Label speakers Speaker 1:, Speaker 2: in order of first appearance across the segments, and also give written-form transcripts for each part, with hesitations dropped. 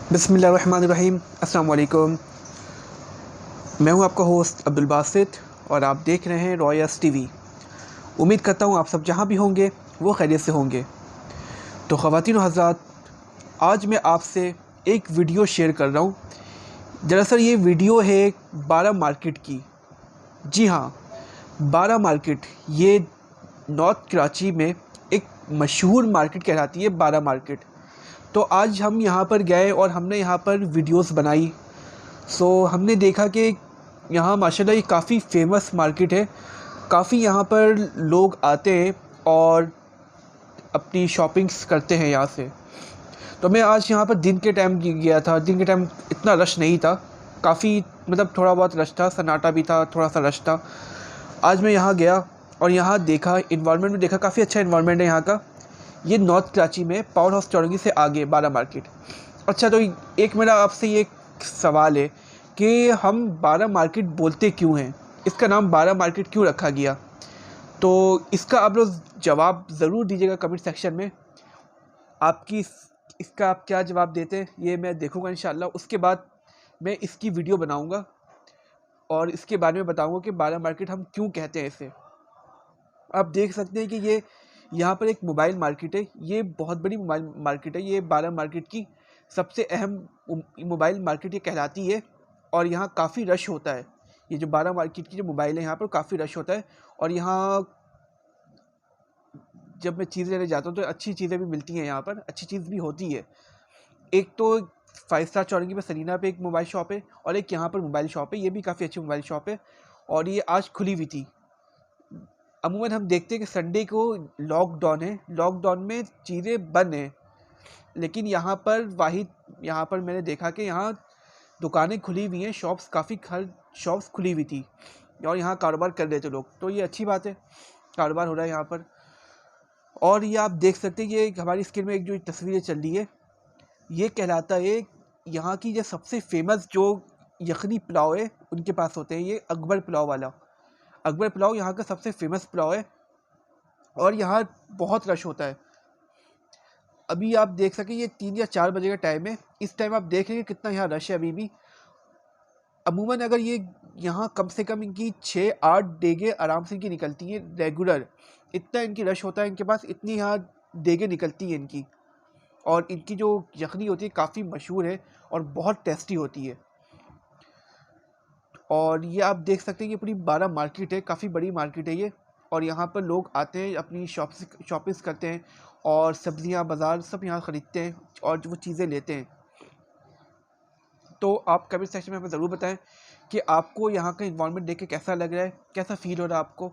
Speaker 1: बिस्मिल्लाहिर्रहमानिर्रहीम। अस्सलाम वालेकुम। मैं हूं आपका होस्ट अब्दुल बासित और आप देख रहे हैं रॉयस टीवी। उम्मीद करता हूं आप सब जहां भी होंगे वो खैरियत से होंगे। तो ख़वातीन व हज़रात, आज मैं आपसे एक वीडियो शेयर कर रहा हूं। दरअसल ये वीडियो है बारा मार्केट की। जी हाँ, बारा मार्केट ये नॉर्थ कराची में एक मशहूर मार्केट कहलाती है, बारा मार्केट। तो आज हम यहाँ पर गए और हमने यहाँ पर वीडियोस बनाई। हमने देखा कि यहाँ माशाल्लाह ये काफ़ी फेमस मार्केट है। काफ़ी यहाँ पर लोग आते हैं और अपनी शॉपिंग्स करते हैं यहाँ से। तो मैं आज यहाँ पर दिन के टाइम गया था। दिन के टाइम इतना रश नहीं था, काफ़ी मतलब थोड़ा बहुत रश था, सन्नाटा भी था, थोड़ा सा रश था। आज मैं यहाँ गया और यहाँ देखा, इन्वायरमेंट में देखा, काफ़ी अच्छा इन्वायरमेंट है यहाँ का। ये नॉर्थ कराची में पावर हाउस चौरंगी से आगे बारा मार्केट। अच्छा, तो एक मेरा आपसे ये सवाल है कि हम बारा मार्केट बोलते क्यों हैं, इसका नाम बारा मार्केट क्यों रखा गया? तो इसका आप लोग जवाब ज़रूर दीजिएगा कमेंट सेक्शन में। इसका आप क्या जवाब देते हैं ये मैं देखूंगा इंशाल्लाह। उसके बाद मैं इसकी वीडियो बनाऊंगा और इसके बारे में बताऊंगा कि बारा मार्केट हम क्यों कहते हैं इसे। आप देख सकते हैं कि ये यहाँ पर एक मोबाइल मार्केट है। ये बहुत बड़ी मोबाइल मार्केट है। ये बारा मार्केट की सबसे अहम मोबाइल मार्केट ये कहलाती है और यहाँ काफ़ी रश होता है। ये जो बारा मार्केट की जो मोबाइल है, यहाँ पर काफ़ी रश होता है। और यहाँ जब मैं चीज़ें लेने जाता हूँ तो अच्छी चीज़ें भी मिलती हैं, यहाँ पर अच्छी चीज़ भी होती है। एक तो 5 स्टार चौरंगी पे सरीना पे एक मोबाइल शॉप है और एक यहाँ पर मोबाइल शॉप है। ये भी काफ़ी अच्छी मोबाइल शॉप है और ये आज खुली हुई थी। अमूमन हम देखते हैं कि संडे को लॉकडाउन है, लॉकडाउन में चीज़ें बंद हैं, लेकिन यहाँ पर मैंने देखा कि यहाँ दुकानें खुली हुई हैं, शॉप्स खुली हुई थी और यहाँ कारोबार कर रहे थे लोग। तो ये अच्छी बात है, कारोबार हो रहा है यहाँ पर। और ये आप देख सकते हैं, ये हमारी स्क्रीन में एक जो तस्वीरें चल रही है, ये कहलाता है यहाँ की जो सबसे फेमस जो यखनी पुलाव है उनके पास होते हैं। ये अकबर पुलाव वाला, अकबर पुलाव यहाँ का सबसे फेमस पुलाव है और यहाँ बहुत रश होता है। अभी आप देख सकें ये 3 या 4 बजे का टाइम है। इस टाइम आप देख रहे हैं कितना यहाँ रश है अभी भी। अमूमन अगर ये यहाँ कम से कम इनकी 6-8 देगे आराम से इनकी निकलती हैं रेगुलर। इतना इनकी रश होता है इनके पास, इतनी यहाँ देगे निकलती हैं इनकी। और इनकी जो यखनी होती है काफ़ी मशहूर है और बहुत टेस्टी होती है। और ये आप देख सकते हैं ये पूरी बारा मार्केट है, काफ़ी बड़ी मार्केट है ये। और यहाँ पर लोग आते हैं, अपनी शॉपिंग करते हैं और सब्जियाँ बाज़ार सब यहाँ ख़रीदते हैं और जो वो चीज़ें लेते हैं। तो आप कमेंट सेक्शन में हमें ज़रूर बताएं कि आपको यहाँ का इन्वायरमेंट देख के कैसा लग रहा है, कैसा फ़ील हो रहा है आपको।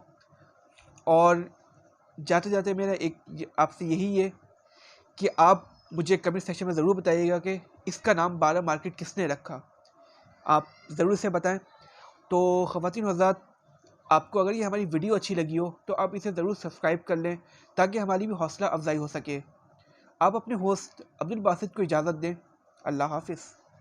Speaker 1: और जाते जाते मेरा एक आपसे यही है कि आप मुझे कमेंट सेक्शन में ज़रूर बताइएगा कि इसका नाम बारा मार्केट किसने रखा। आप ज़रूर इसे बताएं। तो ख़वातीन हज़रात, आपको अगर ये हमारी वीडियो अच्छी लगी हो तो आप इसे ज़रूर सब्सक्राइब कर लें ताकि हमारी भी हौसला अफजाई हो सके। आप अपने होस्ट अब्दुल बासित को इजाज़त दें। अल्लाह हाफ़िज़।